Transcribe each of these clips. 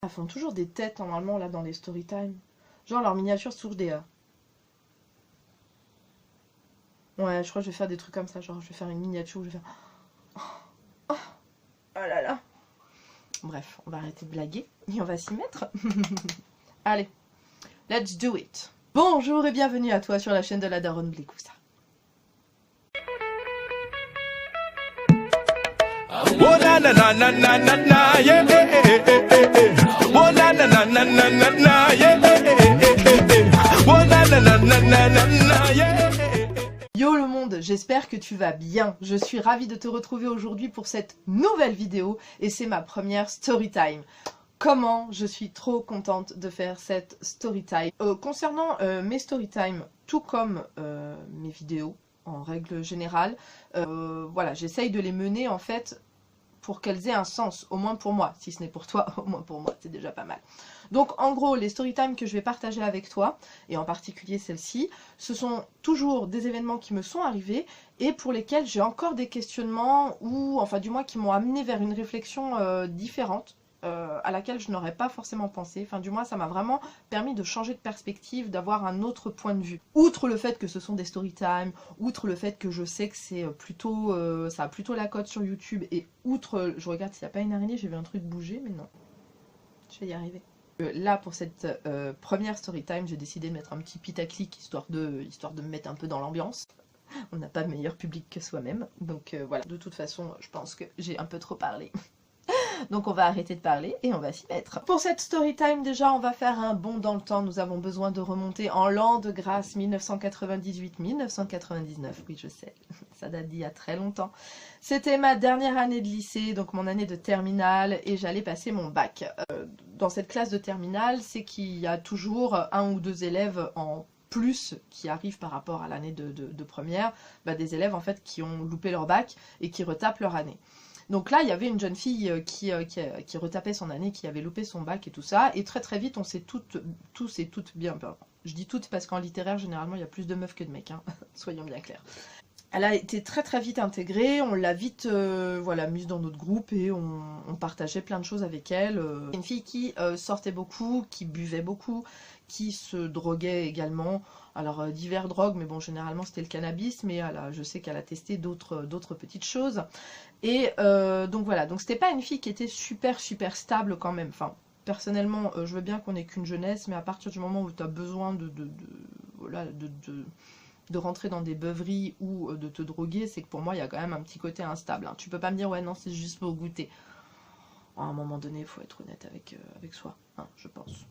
Elles font toujours des têtes normalement là dans les story time. Genre leurs miniatures c'est toujours des... Ouais, je crois que je vais faire des trucs comme ça. Genre je vais faire une miniature où je vais faire... Oh là là. Bref, on va arrêter de blaguer et on va s'y mettre. Allez, let's do it. Bonjour et bienvenue à toi sur la chaîne de la Daronne Blécoussa. Oh na na na na na na na yeah. Oh na na na na na na na yeah. Oh na na na na na na na yeah. Yo le monde, j'espère que tu vas bien. Je suis ravie de te retrouver aujourd'hui pour cette nouvelle vidéo et c'est ma première story time. Comment je suis trop contente de faire cette story time. Concernant mes story time, tout comme mes vidéos en règle générale, voilà, j'essaye de les mener en fait pour qu'elles aient un sens, au moins pour moi. Si ce n'est pour toi, au moins pour moi, c'est déjà pas mal. Donc en gros, les story time que je vais partager avec toi, et en particulier celle-ci, ce sont toujours des événements qui me sont arrivés et pour lesquels j'ai encore des questionnements ou enfin du moins qui m'ont amené vers une réflexion différente. À laquelle je n'aurais pas forcément pensé. Enfin du moins ça m'a vraiment permis de changer de perspective, d'avoir un autre point de vue. Outre le fait que ce sont des story time, outre le fait que je sais que c'est plutôt ça a plutôt la cote sur YouTube, et outre, je regarde s'il n'y a pas une araignée, j'ai vu un truc bouger mais non. Je vais y arriver. Là pour cette première story time, j'ai décidé de mettre un petit putaclic histoire de me mettre un peu dans l'ambiance. On n'a pas meilleur public que soi-même, donc voilà. De toute façon, je pense que j'ai un peu trop parlé. Donc on va arrêter de parler et on va s'y mettre. Pour cette story time déjà, on va faire un bond dans le temps. Nous avons besoin de remonter en l'an de grâce 1998-1999. Oui, je sais, ça date d'il y a très longtemps. C'était ma dernière année de lycée, donc mon année de terminale, et j'allais passer mon bac. Dans cette classe de terminale, c'est qu'il y a toujours un ou deux élèves en plus qui arrivent par rapport à l'année de première, des élèves en fait qui ont loupé leur bac et qui retapent leur année. Donc là, il y avait une jeune fille qui retapait son année, qui avait loupé son bac et tout ça. Et très très vite, on s'est tous et toutes bien... Je dis toutes parce qu'en littéraire, généralement, il y a plus de meufs que de mecs, hein, soyons bien clairs. Elle a été très très vite intégrée, on l'a vite voilà, mise dans notre groupe et on partageait plein de choses avec elle. Une fille qui sortait beaucoup, qui buvait beaucoup, qui se droguait également. Alors divers drogues, mais bon généralement c'était le cannabis, mais je sais qu'elle a testé d'autres petites choses. Et donc voilà, donc c'était pas une fille qui était super stable quand même. Enfin, personnellement, je veux bien qu'on ait qu'une jeunesse, mais à partir du moment où tu as besoin de rentrer dans des beuveries ou de te droguer, c'est que pour moi il y a quand même un petit côté instable. Hein. Tu peux pas me dire ouais non c'est juste pour goûter. À un moment donné il faut être honnête avec soi, hein, je pense.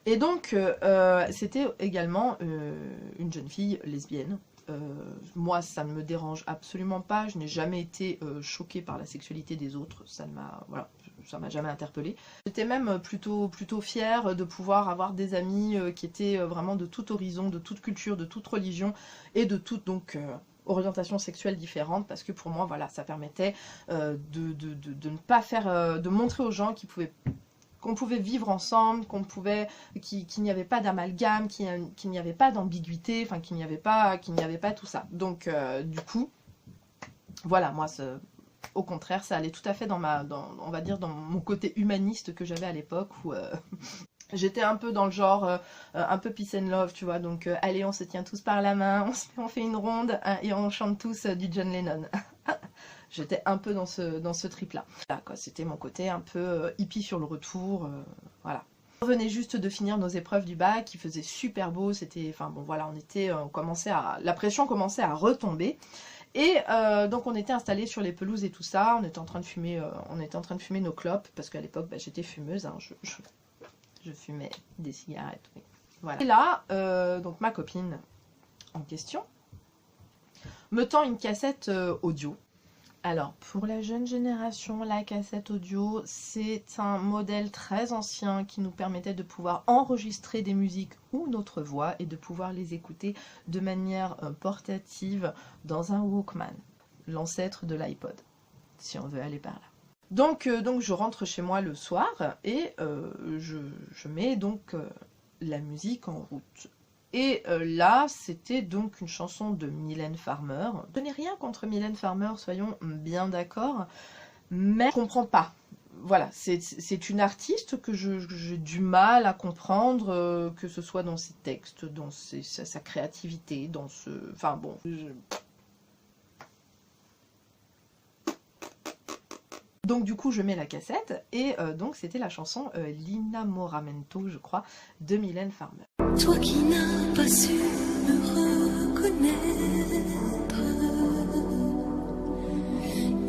Et donc c'était également une jeune fille lesbienne. Moi ça ne me dérange absolument pas, je n'ai jamais été choquée par la sexualité des autres, ça ne m'a voilà, ça m'a jamais interpellée. J'étais même plutôt fière de pouvoir avoir des amis qui étaient vraiment de tout horizon, de toute culture, de toute religion et de toute donc orientation sexuelle différente, parce que pour moi voilà ça permettait de ne pas faire, de montrer aux gens qu'on pouvait vivre ensemble, qu'il n'y avait pas d'amalgame, qu'il n'y avait pas d'ambiguïté, enfin qu'il n'y avait pas tout ça. Donc du coup, voilà, moi au contraire, ça allait tout à fait on va dire dans mon côté humaniste que j'avais à l'époque où j'étais un peu dans le genre un peu peace and love, tu vois. Donc allez, on se tient tous par la main, on fait une ronde hein, et on chante tous du John Lennon. J'étais un peu dans ce trip-là. Voilà, c'était mon côté un peu hippie sur le retour, voilà. On venait juste de finir nos épreuves du bac, il faisait super beau, c'était, enfin bon voilà, la pression commençait à retomber. Et donc on était installés sur les pelouses et tout ça, on était en train de fumer nos clopes, parce qu'à l'époque j'étais fumeuse, hein, je fumais des cigarettes, oui. Voilà. Et là, donc ma copine en question me tend une cassette audio. Alors, pour la jeune génération, la cassette audio, c'est un modèle très ancien qui nous permettait de pouvoir enregistrer des musiques ou notre voix et de pouvoir les écouter de manière portative dans un Walkman, l'ancêtre de l'iPod, si on veut aller par là. Donc je rentre chez moi le soir et je mets donc la musique en route. Et là, c'était donc une chanson de Mylène Farmer. Je n'ai rien contre Mylène Farmer, soyons bien d'accord, mais je comprends pas. voilà, c'est une artiste que j'ai du mal à comprendre, que ce soit dans ses textes, dans sa créativité, dans ce... Enfin bon... Donc du coup je mets la cassette, et donc c'était la chanson L'Innamoramento, je crois, de Mylène Farmer. Toi qui n'as pas su me reconnaître,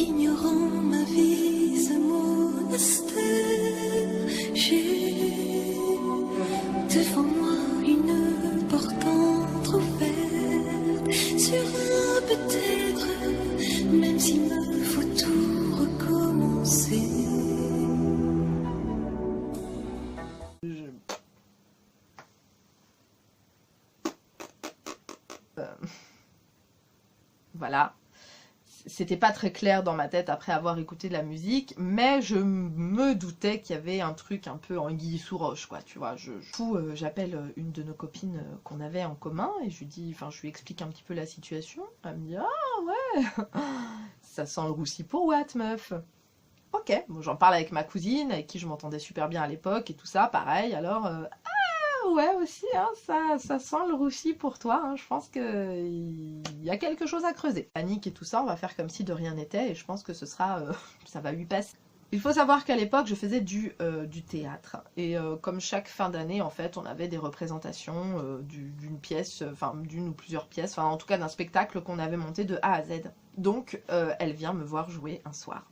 ignorant ma vie, ce monastère, j'ai devant moi une porte entrouverte sur un peut-être, même s'il me faut tout recommencer. Voilà, c'était pas très clair dans ma tête après avoir écouté de la musique, mais je me doutais qu'il y avait un truc un peu anguille sous roche, quoi, tu vois. J'appelle une de nos copines qu'on avait en commun, et je lui dis, enfin, je lui explique un petit peu la situation. Elle me dit, ah ouais, ça sent le roussi pour Watt, meuf. Ok, bon, j'en parle avec ma cousine, avec qui je m'entendais super bien à l'époque, et tout ça, pareil, alors... ouais aussi, hein, ça sent le roussi pour toi, hein, je pense qu'il y a quelque chose à creuser. Panique et tout ça, on va faire comme si de rien n'était, et je pense que ce sera, ça va lui passer. Il faut savoir qu'à l'époque je faisais du théâtre, et comme chaque fin d'année en fait on avait des représentations d'une pièce, enfin d'une ou plusieurs pièces, enfin en tout cas d'un spectacle qu'on avait monté de A à Z. Donc elle vient me voir jouer un soir.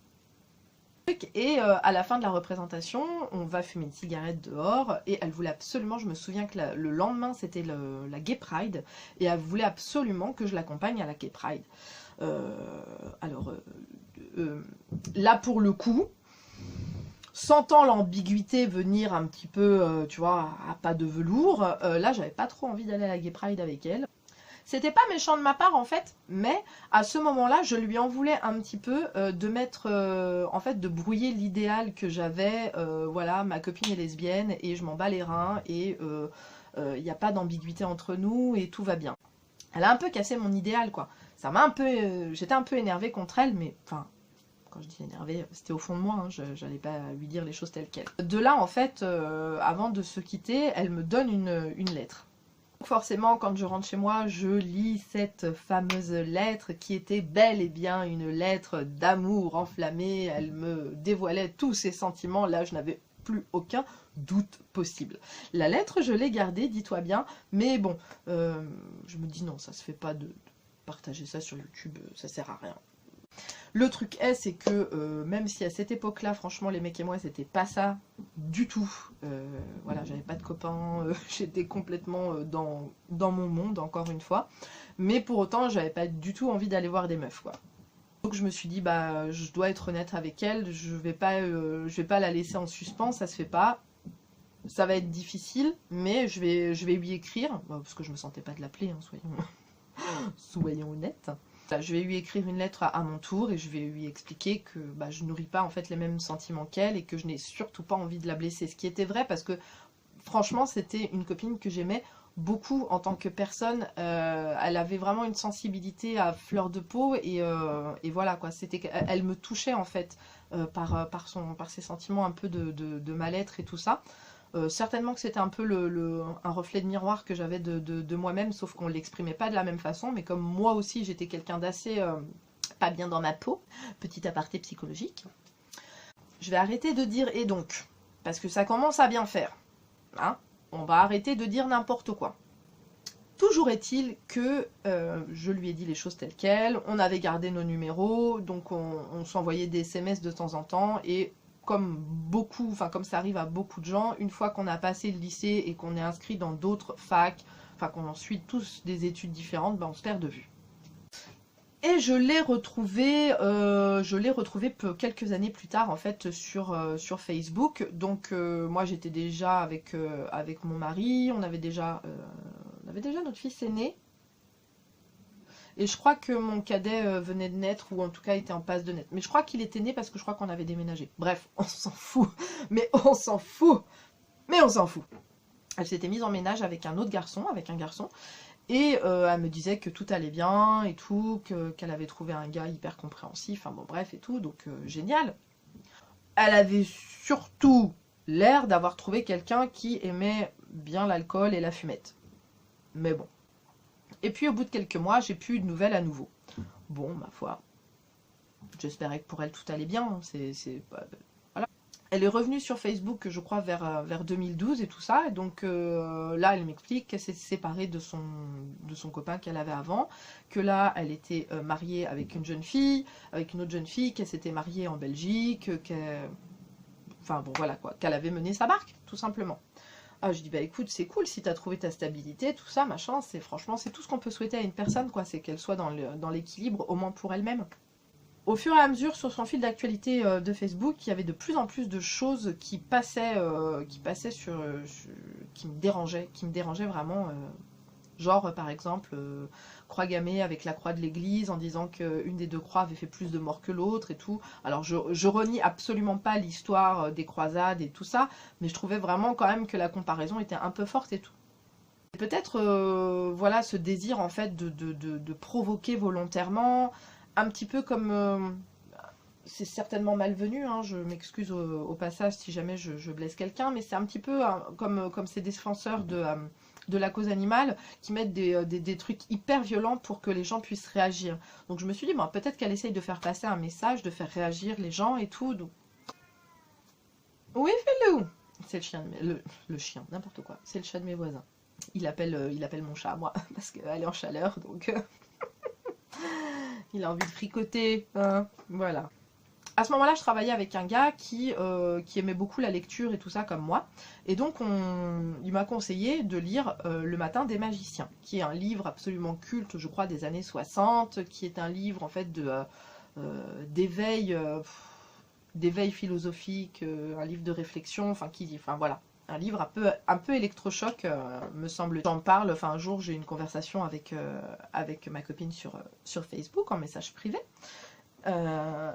Et à la fin de la représentation, on va fumer une cigarette dehors, et elle voulait absolument, je me souviens que le lendemain c'était la Gay Pride, et elle voulait absolument que je l'accompagne à la Gay Pride. Là pour le coup, sentant l'ambiguïté venir un petit peu, tu vois, à pas de velours, là j'avais pas trop envie d'aller à la Gay Pride avec elle. C'était pas méchant de ma part en fait, mais à ce moment-là, je lui en voulais un petit peu de mettre, en fait, de brouiller l'idéal que j'avais. Voilà, ma copine est lesbienne et je m'en bats les reins, et il n'y a pas d'ambiguïté entre nous et tout va bien. Elle a un peu cassé mon idéal, quoi. Ça m'a un peu, j'étais un peu énervée contre elle, mais enfin, quand je dis énervée, c'était au fond de moi, hein, j'allais pas lui dire les choses telles quelles. De là, en fait, avant de se quitter, elle me donne une lettre. Forcément, quand je rentre chez moi, je lis cette fameuse lettre qui était bel et bien une lettre d'amour enflammée. Elle me dévoilait tous ses sentiments. Là, je n'avais plus aucun doute possible. La lettre, je l'ai gardée, dis-toi bien, mais bon, je me dis non, ça se fait pas de partager ça sur YouTube, ça sert à rien. Le truc est, c'est que même si à cette époque-là, franchement, les mecs et moi, c'était pas ça du tout. Voilà, j'avais pas de copains, j'étais complètement dans mon monde, encore une fois. Mais pour autant, j'avais pas du tout envie d'aller voir des meufs, quoi. Donc je me suis dit, bah, je dois être honnête avec elle, je vais pas la laisser en suspens, ça se fait pas. Ça va être difficile, mais je vais lui écrire, parce que je me sentais pas de l'appeler, hein, soyons honnêtes. Je vais lui écrire une lettre à mon tour, et je vais lui expliquer que bah, je nourris pas en fait les mêmes sentiments qu'elle, et que je n'ai surtout pas envie de la blesser. Ce qui était vrai, parce que franchement c'était une copine que j'aimais beaucoup en tant que personne. Elle avait vraiment une sensibilité à fleur de peau, et voilà quoi. Elle me touchait en fait par ses sentiments un peu de mal-être et tout ça. Certainement que c'était un peu un reflet de miroir que j'avais de moi-même, sauf qu'on ne l'exprimait pas de la même façon, mais comme moi aussi j'étais quelqu'un d'assez pas bien dans ma peau, petit aparté psychologique, je vais arrêter de dire « et donc », parce que ça commence à bien faire, hein. On va arrêter de dire n'importe quoi. Toujours est-il que je lui ai dit les choses telles quelles, on avait gardé nos numéros, donc on s'envoyait des SMS de temps en temps, et comme beaucoup, enfin comme ça arrive à beaucoup de gens, une fois qu'on a passé le lycée et qu'on est inscrit dans d'autres facs, enfin qu'on en suit tous des études différentes, ben on se perd de vue. Et je l'ai retrouvé quelques années plus tard en fait sur Facebook. Donc moi j'étais déjà avec mon mari, on avait déjà notre fils aîné. Et je crois que mon cadet venait de naître, ou en tout cas était en passe de naître. Mais je crois qu'il était né parce que je crois qu'on avait déménagé. Bref, on s'en fout. Mais on s'en fout. Mais on s'en fout. Elle s'était mise en ménage avec un autre garçon, et elle me disait que tout allait bien et tout, qu'elle avait trouvé un gars hyper compréhensif, enfin bon bref et tout, donc génial. Elle avait surtout l'air d'avoir trouvé quelqu'un qui aimait bien l'alcool et la fumette. Mais bon. Et puis au bout de quelques mois, j'ai plus eu de nouvelles à nouveau. Bon, ma foi, j'espérais que pour elle tout allait bien. Voilà. Elle est revenue sur Facebook, je crois, vers 2012 et tout ça. Et donc là, elle m'explique qu'elle s'est séparée de son copain qu'elle avait avant. Que là, elle était mariée avec une jeune fille, avec une autre jeune fille, qu'elle s'était mariée en Belgique, enfin bon, voilà quoi, qu'elle avait mené sa barque, tout simplement. Ah, je dis, bah écoute, c'est cool si t'as trouvé ta stabilité, tout ça, machin, franchement, c'est tout ce qu'on peut souhaiter à une personne, quoi, c'est qu'elle soit dans l'équilibre, au moins pour elle-même. Au fur et à mesure, sur son fil d'actualité de Facebook, il y avait de plus en plus de choses qui passaient qui me dérangeaient vraiment. Genre, par exemple, croix gammée avec la croix de l'église, en disant qu'une des deux croix avait fait plus de morts que l'autre et tout. Alors, je renie absolument pas l'histoire des croisades et tout ça, mais je trouvais vraiment quand même que la comparaison était un peu forte et tout. Peut-être, voilà, ce désir, en fait, de provoquer volontairement, un petit peu comme... c'est certainement malvenu, hein, je m'excuse au passage si jamais je blesse quelqu'un, mais c'est un petit peu comme ces défenseurs de la cause animale qui mettent des trucs hyper violents pour que les gens puissent réagir. Donc je me suis dit, bon, peut-être qu'elle essaye de faire passer un message, de faire réagir les gens et tout. Donc... Oui, fais-le. C'est le chien, le chien, n'importe quoi. C'est le chat de mes voisins. Il appelle mon chat, moi, parce qu'elle est en chaleur, donc... il a envie de fricoter, hein, voilà. À ce moment-là, je travaillais avec un gars qui aimait beaucoup la lecture et tout ça comme moi. Et donc, il m'a conseillé de lire Le Matin des Magiciens, qui est un livre absolument culte, je crois, des années 60, qui est un livre, en fait, d'éveil philosophique, un livre de réflexion, enfin, voilà. Un livre un peu électrochoc, me semble. J'en parle, enfin, un jour, j'ai eu une conversation avec ma copine sur Facebook, en message privé.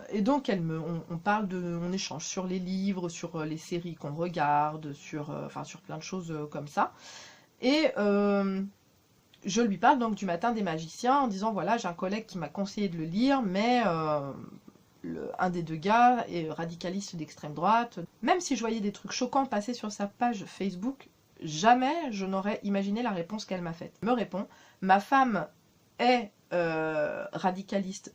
Et donc on échange sur les livres, sur les séries qu'on regarde, sur plein de choses comme ça. Et je lui parle donc du Matin des Magiciens en disant voilà, j'ai un collègue qui m'a conseillé de le lire, mais un des deux gars est radicaliste d'extrême droite. Même si je voyais des trucs choquants passer sur sa page Facebook, jamais je n'aurais imaginé la réponse qu'elle m'a faite. Elle me répond, ma femme est une radicaliste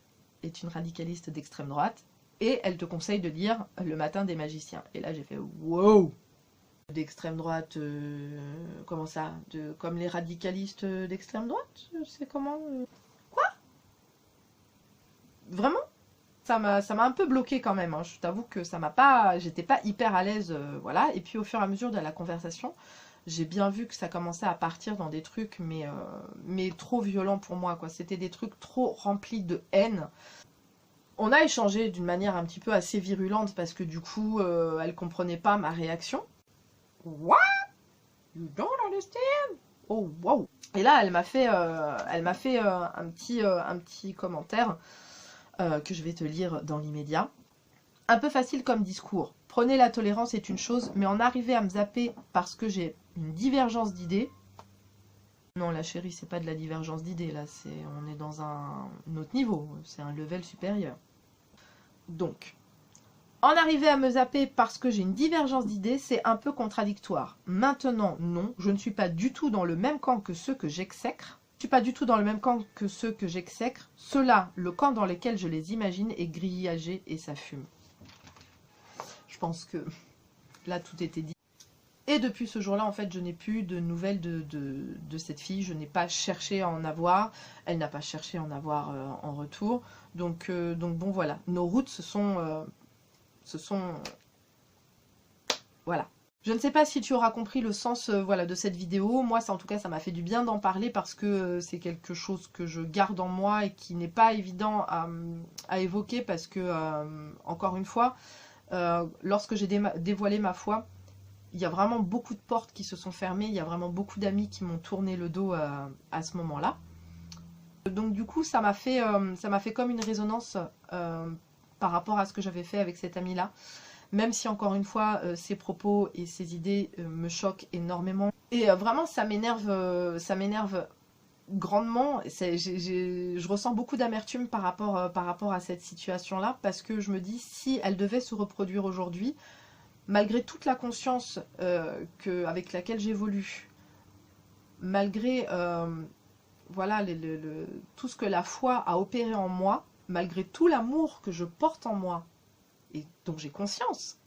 d'extrême droite, et elle te conseille de lire Le Matin des Magiciens. Et là j'ai fait wow, d'extrême droite, comment ça, comme les radicalistes d'extrême droite, c'est comment quoi, vraiment, ça m'a un peu bloqué quand même, hein. Je t'avoue que ça m'a pas, j'étais pas hyper à l'aise, voilà. Et puis au fur et à mesure de la conversation, j'ai bien vu que ça commençait à partir dans des trucs mais trop violents pour moi, quoi. C'était des trucs trop remplis de haine. On a échangé d'une manière un petit peu assez virulente parce que du coup, elle comprenait pas ma réaction. What? You don't understand? Oh wow. Et là, elle m'a fait un petit commentaire que je vais te lire dans l'immédiat. Un peu facile comme discours. Prenez la tolérance est une chose, mais en arriver à me zapper parce que j'ai une divergence d'idées. Non, la chérie, c'est pas de la divergence d'idées, là, on est dans un autre niveau, c'est un level supérieur. Donc, en arriver à me zapper parce que j'ai une divergence d'idées, c'est un peu contradictoire. Maintenant, non, je ne suis pas du tout dans le même camp que ceux que j'exècre. Je ne suis pas du tout dans le même camp que ceux que j'exècre. Ceux-là, le camp dans lequel je les imagine est grillagé et ça fume. Je pense que là, tout était dit. Et depuis ce jour-là, en fait, je n'ai plus de nouvelles de cette fille. Je n'ai pas cherché à en avoir. Elle n'a pas cherché à en avoir en retour. Donc bon, voilà. Nos routes se sont voilà. Je ne sais pas si tu auras compris le sens voilà, de cette vidéo. Moi, en tout cas, ça m'a fait du bien d'en parler parce que c'est quelque chose que je garde en moi et qui n'est pas évident à évoquer parce que, encore une fois, lorsque j'ai dévoilé ma foi, il y a vraiment beaucoup de portes qui se sont fermées, il y a vraiment beaucoup d'amis qui m'ont tourné le dos à ce moment-là. Donc du coup, ça m'a fait comme une résonance par rapport à ce que j'avais fait avec cet ami-là. Même si encore une fois, ses propos et ses idées me choquent énormément. Et vraiment, ça m'énerve grandement. Je ressens beaucoup d'amertume par rapport à cette situation-là, parce que je me dis, si elle devait se reproduire aujourd'hui, malgré toute la conscience avec laquelle j'évolue, malgré voilà, tout ce que la foi a opéré en moi, malgré tout l'amour que je porte en moi et dont j'ai conscience,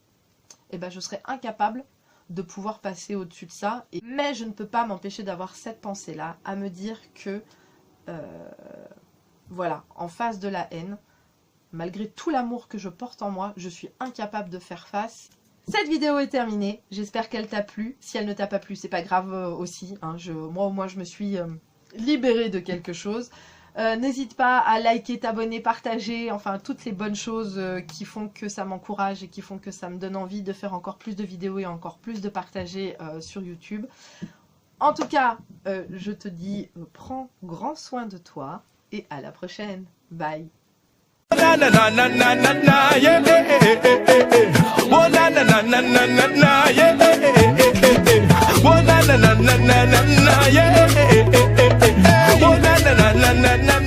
eh ben, je serais incapable de pouvoir passer au-dessus de ça. Mais je ne peux pas m'empêcher d'avoir cette pensée-là, à me dire que, voilà, en face de la haine, malgré tout l'amour que je porte en moi, je suis incapable de faire face. Cette vidéo est terminée, j'espère qu'elle t'a plu. Si elle ne t'a pas plu, c'est pas grave aussi, hein. Moi au moins je me suis libérée de quelque chose. N'hésite pas à liker, t'abonner, partager, enfin toutes les bonnes choses qui font que ça m'encourage et qui font que ça me donne envie de faire encore plus de vidéos et encore plus de partager sur YouTube. En tout cas, je te dis, prends grand soin de toi et à la prochaine. Bye. Na na na na na na na yeah oh na na na na na na na yeah oh na na na na na na yeah oh na na na na na na